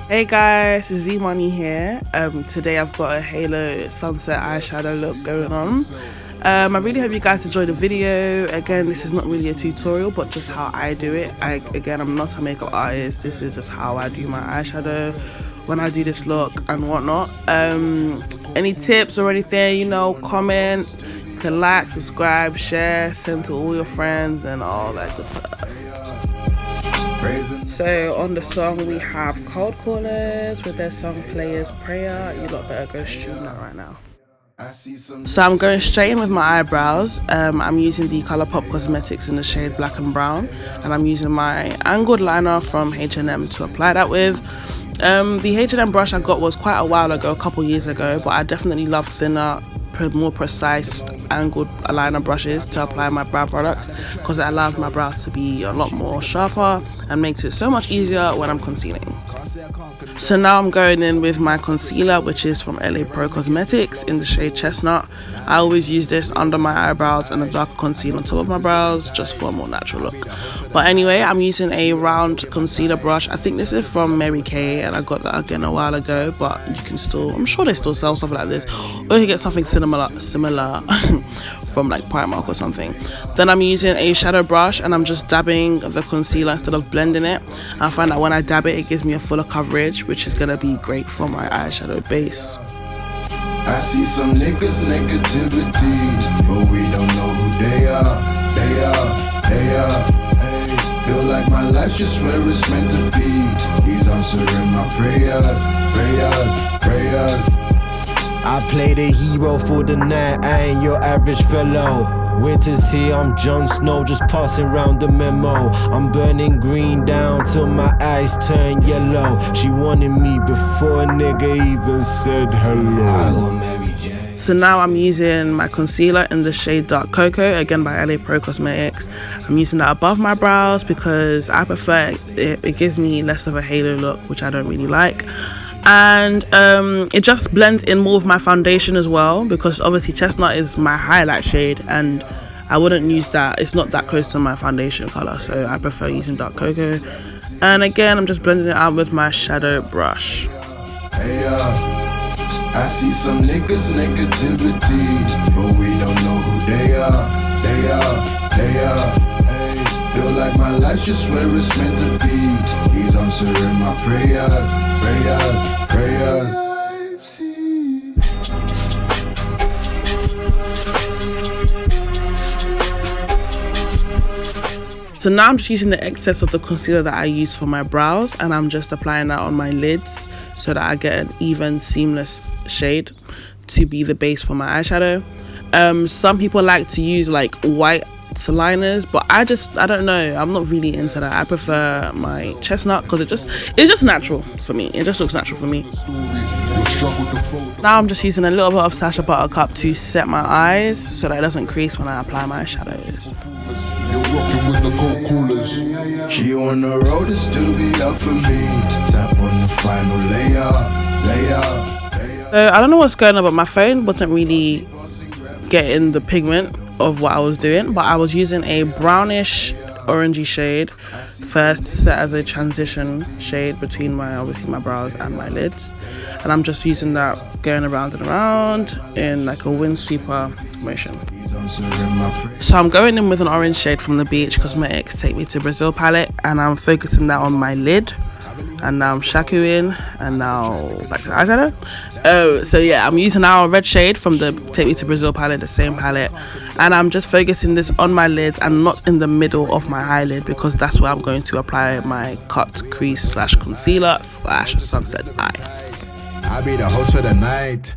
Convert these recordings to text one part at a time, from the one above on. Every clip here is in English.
Hey guys, it's Zeemuni here. Today I've got a halo sunset eyeshadow look going on. I really hope you guys enjoy the video. Again, this is not really a tutorial, but just how I do it. I'm not a makeup artist. This is just how I do my eyeshadow when I do this look and whatnot. Any tips or anything, comment. You can like, subscribe, share, send to all your friends and all that good stuff. So on the song we have Cold Callers with their song Player's Prayer. You lot better go stream that right now. So I'm going straight in with my eyebrows. I'm using the Colourpop Cosmetics in the shade Black and Brown, and I'm using my angled liner from H&M to apply that with. The H&M brush I got was quite a while ago, a couple years ago, but I definitely love thinner, more precise angled eyeliner brushes to apply my brow products because it allows my brows to be a lot more sharper and makes it so much easier when I'm concealing. So now I'm going in with my concealer, which is from LA Pro Cosmetics in the shade Chestnut. I always use this under my eyebrows and a darker concealer on top of my brows just for a more natural look. But anyway, I'm using a round concealer brush. I think this is from Mary Kay and I got that again a while ago, but you can still, I'm sure they still sell stuff like this, or you can get something similar from like Primark or something. Then I'm using a shadow brush and I'm just dabbing the concealer instead of blending it. I find that when I dab it, it gives me a fuller coverage, which is gonna be great for my eyeshadow base. I see some niggas negativity, but we don't know who they are. Hey, feel like my life's just where it's meant to be. He's answering my prayers. I play the hero for the night, I ain't your average fellow. Winter's here, I'm Jon Snow, just passing round the memo. I'm burning green down till my eyes turn yellow. She wanted me before a nigga even said hello. So now I'm using my concealer in the shade Dark Cocoa, again by LA Pro Cosmetics. I'm using that above my brows because I prefer it. It gives me less of a halo look, which I don't really like. And it just blends in more with my foundation as well, because obviously Chestnut is my highlight shade and I wouldn't use that. It's not that close to my foundation color, so I prefer using Dark Cocoa. And again, I'm just blending it out with my shadow brush. Hey, I see some niggas negativity, but we don't know who they are. Hey, feel like my life's just where it's meant to be. He's answering my prayers. So now I'm just using the excess of the concealer that I use for my brows and I'm just applying that on my lids so that I get an even seamless shade to be the base for my eyeshadow. Some people like to use like white liners, but I don't know, I'm not really into that. I prefer my Chestnut because it's just natural for me. It just looks natural for me. Now I'm just using a little bit of Sacha Buttercup to set my eyes so that it doesn't crease when I apply my shadows. She on the road to still be up for me. Tap on the final layer. So I don't know what's going on, but my phone wasn't really getting the pigment of what I was doing, but I was using a brownish orangey shade first to set as a transition shade between my brows and my lids, and I'm just using that going around and around in like a windsweeper motion. So I'm going in with an orange shade from the Beach Cosmetics Take Me to Brazil palette, and I'm focusing that on my lid, and now I'm shakuing, and now back to the eyeshadow. So yeah, I'm using our red shade from the Take Me to Brazil palette, the same palette, and I'm just focusing this on my lids and not in the middle of my eyelid because that's where I'm going to apply my cut crease / concealer / sunset eye. I'll be the host for the night.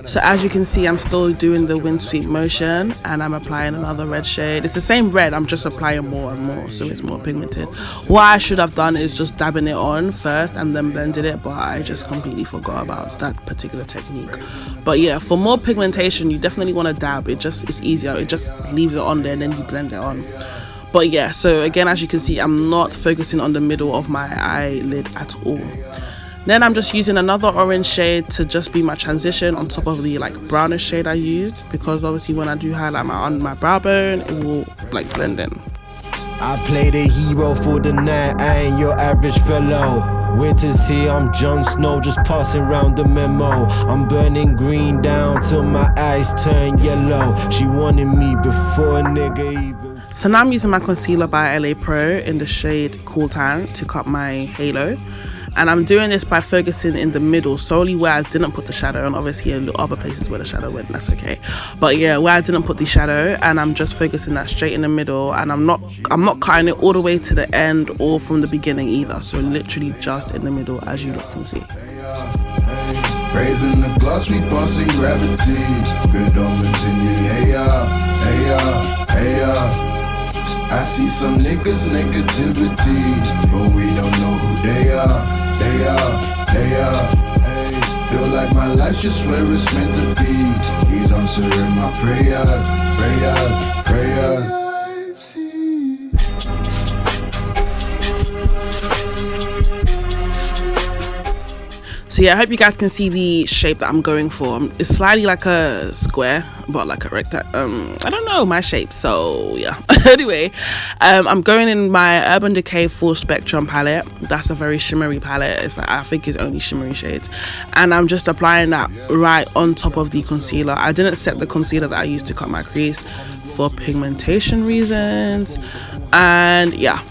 So as you can see, I'm still doing the wind sweep motion and I'm applying another red shade. It's the same red, I'm just applying more and more so it's more pigmented. What I should have done is just dabbing it on first and then blended it, but I just completely forgot about that particular technique. But yeah, for more pigmentation you definitely want to dab. It's easier, it just leaves it on there and then you blend it on. But yeah, so again, as you can see, I'm not focusing on the middle of my eyelid at all. Then I'm just using another orange shade to just be my transition on top of the like brownish shade I used, because obviously when I do highlight on my brow bone, it will blend in. I play the hero for the night, I ain't your average fellow. Winter's here, I'm Jon Snow, just passing round the memo. I'm burning green down till my eyes turn yellow. She wanted me before a nigga even. So now I'm using my concealer by LA Pro in the shade Cool Tan to cut my halo. And I'm doing this by focusing in the middle, solely where I didn't put the shadow, and obviously other places where the shadow went, that's okay. But yeah, where I didn't put the shadow, and I'm just focusing that straight in the middle, and I'm not cutting it all the way to the end or from the beginning either. So literally just in the middle, as you can see. Raising the glass, we passing gravity. Good omens in the air. I see some niggas negativity, but we don't know who they are. Feel like my life's just where it's meant to be. He's answering my prayers. So yeah, I hope you guys can see the shape that I'm going for. It's slightly like a square, but like a rectangle. I don't know my shape, so yeah. Anyway, I'm going in my Urban Decay Full Spectrum palette. That's a very shimmery palette. It's like, I think it's only shimmery shades, and I'm just applying that right on top of the concealer. I didn't set the concealer that I used to cut my crease for pigmentation reasons, and yeah.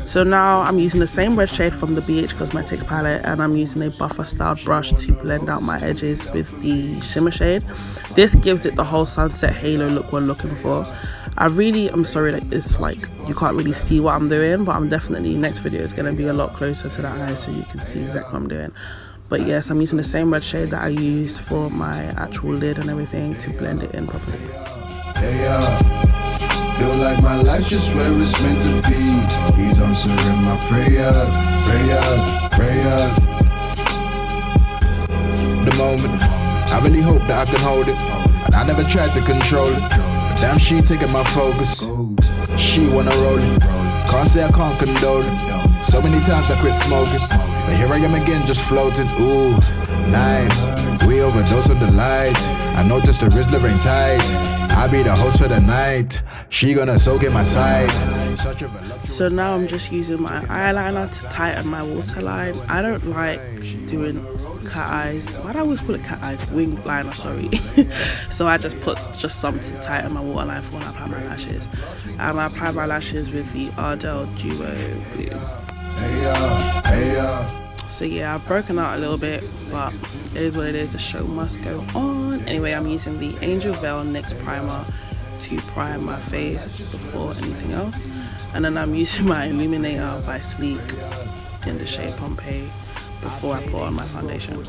So now I'm using the same red shade from the BH Cosmetics palette, and I'm using a buffer styled brush to blend out my edges with the shimmer shade. This gives it the whole sunset halo look we're looking for. I'm sorry that it's like you can't really see what I'm doing, but I'm definitely, next video is going to be a lot closer to the eye so you can see exactly what I'm doing. But yes, I'm using the same red shade that I used for my actual lid and everything to blend it in properly. Feel like my life's just where it's meant to be. He's answering my prayers. The moment, I really hope that I can hold it, and I never tried to control it. But damn, she taking my focus. She wanna roll it. Can't say I can't condone it. So many times I quit smoking, but here I am again, just floating. Ooh, nice. We overdose on the light. I noticed the Rizzler ain't tight. I'll be the host for the night. She gonna soak in my side. So now I'm just using my eyeliner to tighten my waterline. I don't like doing cat eyes. Why do I always call it cat eyes? Wing liner, sorry. So I just put some to tighten my waterline for when I apply my lashes. And I apply my lashes with the Ardell Duo Blue. So yeah, I've broken out a little bit, but it is what it is. The show must go on. Anyway, I'm using the Angel Veil NYX primer to prime my face before anything else. And then I'm using my illuminator by Sleek in the shade Pompeii before I put on my foundation.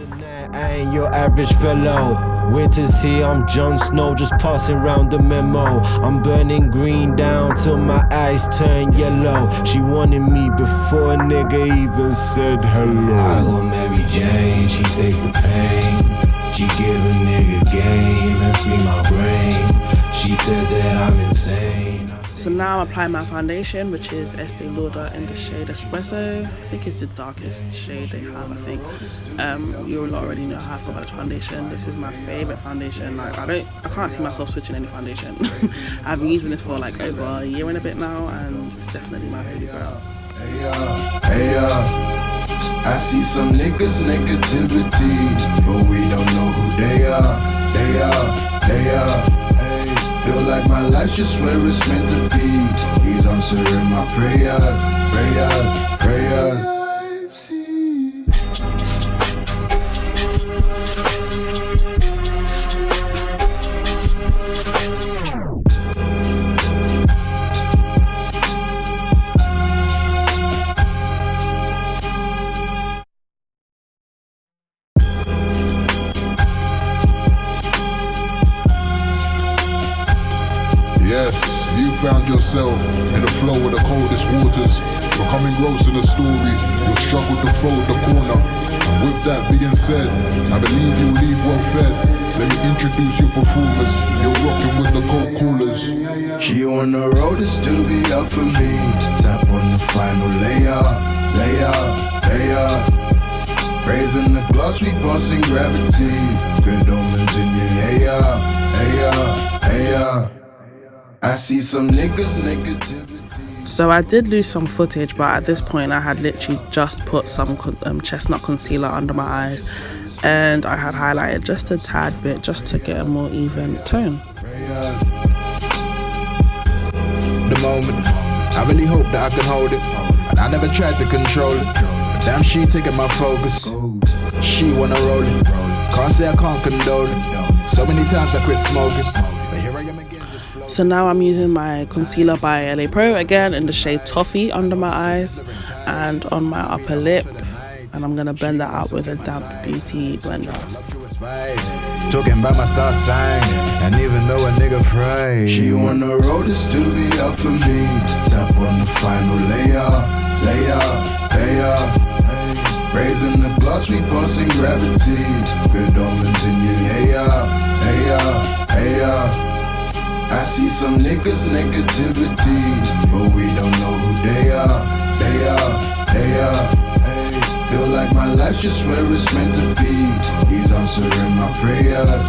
I ain't your average fellow. Winter's here, I'm Jon Snow, just passing round the memo. I'm burning green down till my eyes turn yellow. She wanted me before a nigga even said hello. I go Mary Jane, she takes the pain. She give a nigga game and free my brain. She says that I'm insane. So now I'm applying my foundation, which is Estee Lauder in the shade Espresso. I think it's the darkest shade they have, I think. You all already know how I feel about this foundation. This is my favorite foundation. Like, I can't see myself switching any foundation. I've been using this for like over a year and a bit now, and it's definitely my holy grail. I see some niggas negativity, but we don't know who they are. Feel like my life's just where it's meant to be. He's answering my prayers. Yes, you found yourself in the flow of the coldest waters, becoming gross in the story. You'll struggle to fold the corner. And with that being said, I believe you'll leave well fed. Let me introduce your performers. You're rocking with the cold callers. She on the road to still be up for me. Tap on the final layer. Raising the glass, we bossing gravity. Good omens in the air. I see some niggas negativity. So I did lose some footage, but at this point I had literally just put some chestnut concealer under my eyes, and I had highlighted just a tad bit just to get a more even tone. The moment, I really hope that I can hold it, and I never tried to control it, but damn, she taking my focus. She wanna roll it, can't say I can't condone it. So many times I quit smoking, but here I am again. So now I'm using my concealer by LA Pro again in the shade Toffee under my eyes and on my upper lip, and I'm gonna blend that out with a damp beauty blender. Talking about my star sign, and even though a nigga fried, she wanna roll this to be up for me. Tap on the final layer, raising the gloss, we passing gravity. Good omens in your hey. I see some niggas negativity, but we don't know who they are. Feel like my life's just where it's meant to be. He's answering my prayers.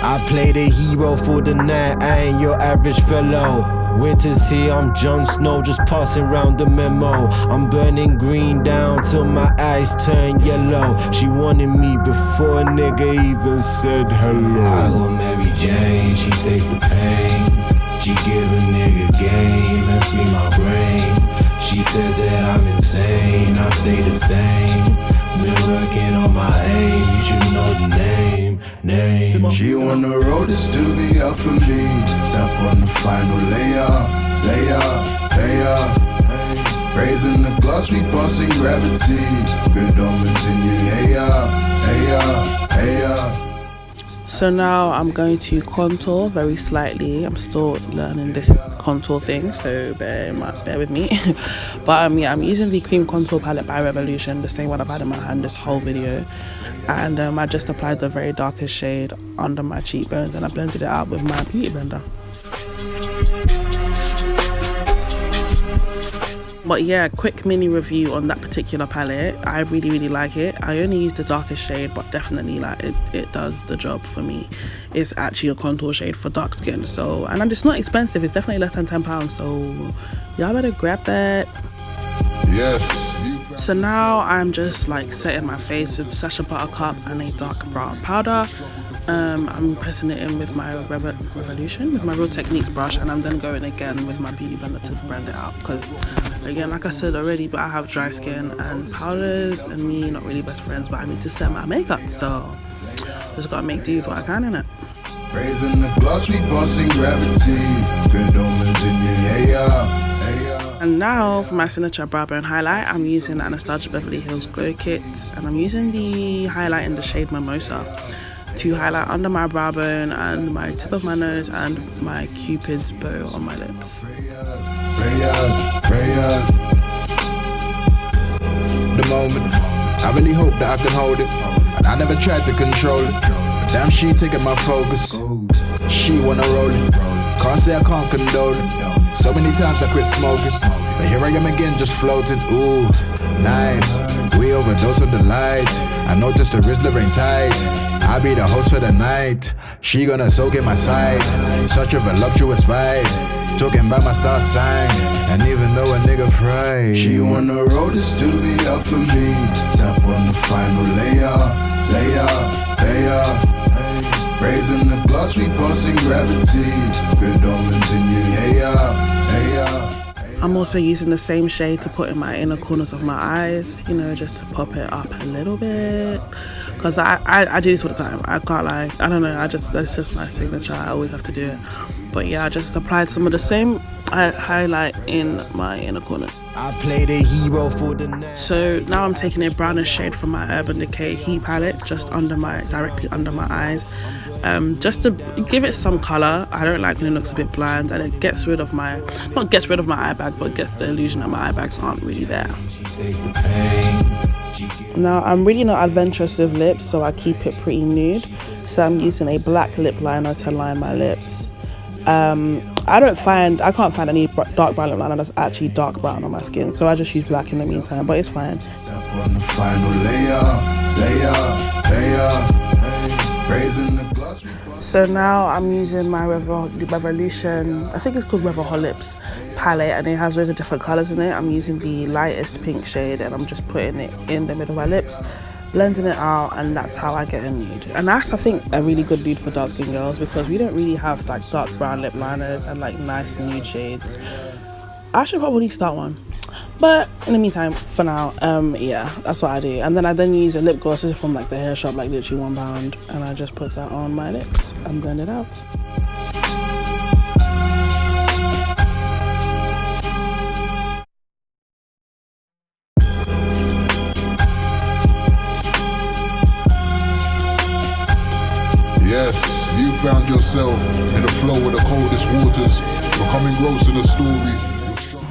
I play the hero for the night, I ain't your average fellow. Winter's here, I'm Jon Snow, just passing round the memo. I'm burning green down till my eyes turn yellow. She wanted me before a nigga even said hello. I go Mary Jane, she takes the pain. She give a nigga game and free my brain. She says that I'm insane, I say the same. Been working on my aim, you should know the name. She wanna roll this to be up for me. Tap on the final layer. Raising the gloss, we passing gravity. Good omens in your hey. So now I'm going to contour very slightly. I'm still learning this contour thing, so bear with me. But yeah, I'm using the cream contour palette by Revolution, the same one I've had in my hand this whole video. And I just applied the very darkest shade under my cheekbones, and I blended it out with my beauty blender. But yeah, quick mini review on that particular palette. I really like it. I only used the darkest shade, but definitely like it does the job for me. It's actually a contour shade for dark skin. So, and it's not expensive. It's definitely less than £10. So y'all better grab that. Yes. So now I'm just like setting my face with Sacha Buttercup and a dark brown powder. I'm pressing it in with my Revolution, with my Real Techniques brush, and I'm then going again with my beauty blender to blend it out, because again, like I said already, but I have dry skin and powders and me not really best friends, but I need to set my makeup, so just gotta make do what I can, innit? Raising the gloss, we passing gravity. Good omens in your And now for my signature brow bone highlight, I'm using Anastasia Beverly Hills Glow Kit, and I'm using the highlight in the shade Mimosa to highlight under my brow bone and my tip of my nose and my Cupid's bow on my lips. The moment, I really hope that I can hold it, and I never tried to control it, but damn, she taking my focus. She wanna roll it, can't say I can't condone it. So many times I quit smoking, but here I am again just floating. Ooh, nice, we overdose on the light. I noticed the Rizzler ain't tight. I'll be the host for the night. She gonna soak in my side. Such a voluptuous vibe. Talking about my star sign, and even though a nigga fried, she wanna roll this to be up for me. Tap on the final layer. Raising the gloss, we passing gravity. Good omens in your hey. I'm also using the same shade to put in my inner corners of my eyes, you know, just to pop it up a little bit. Because I do this all the time. I can't lie. I don't know. That's just my signature. I always have to do it. But yeah, I just applied some of the same highlight in my inner corner. I play the hero for the night. So now I'm taking a brownish shade from my Urban Decay Heat palette, just directly under my eyes, just to give it some color. I don't like when it looks a bit bland, and it gets rid of my, not gets rid of my eye bag, but gets the illusion that my eye bags aren't really there. Now I'm really not adventurous with lips, so I keep it pretty nude. So I'm using a black lip liner to line my lips. I can't find any dark brown lip liner that's actually dark brown on my skin, so I just use black in the meantime, but it's fine. On the final layer. So now I'm using my Revolution, I think it's called Revolution palette, and it has loads of different colours in it. I'm using the lightest pink shade and I'm just putting it in the middle of my lips, blending it out, and that's how I get a nude. And that's, I think, a really good nude for dark skin girls, because we don't really have like dark brown lip liners and like nice nude shades. I should probably start one, but in the meantime, for now, yeah, that's what I do. And then I use a lip gloss. This is from like the hair shop, like literally £1, and I just put that on my lips and blend it out. Yes, you found yourself in the flow of the coldest waters, becoming gross in the story.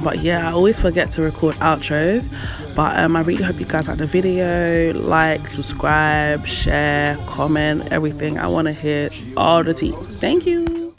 But yeah, I always forget to record outros, but I really hope you guys like the video. Like, subscribe, share, comment, everything. I want to hear all the tea. Thank you.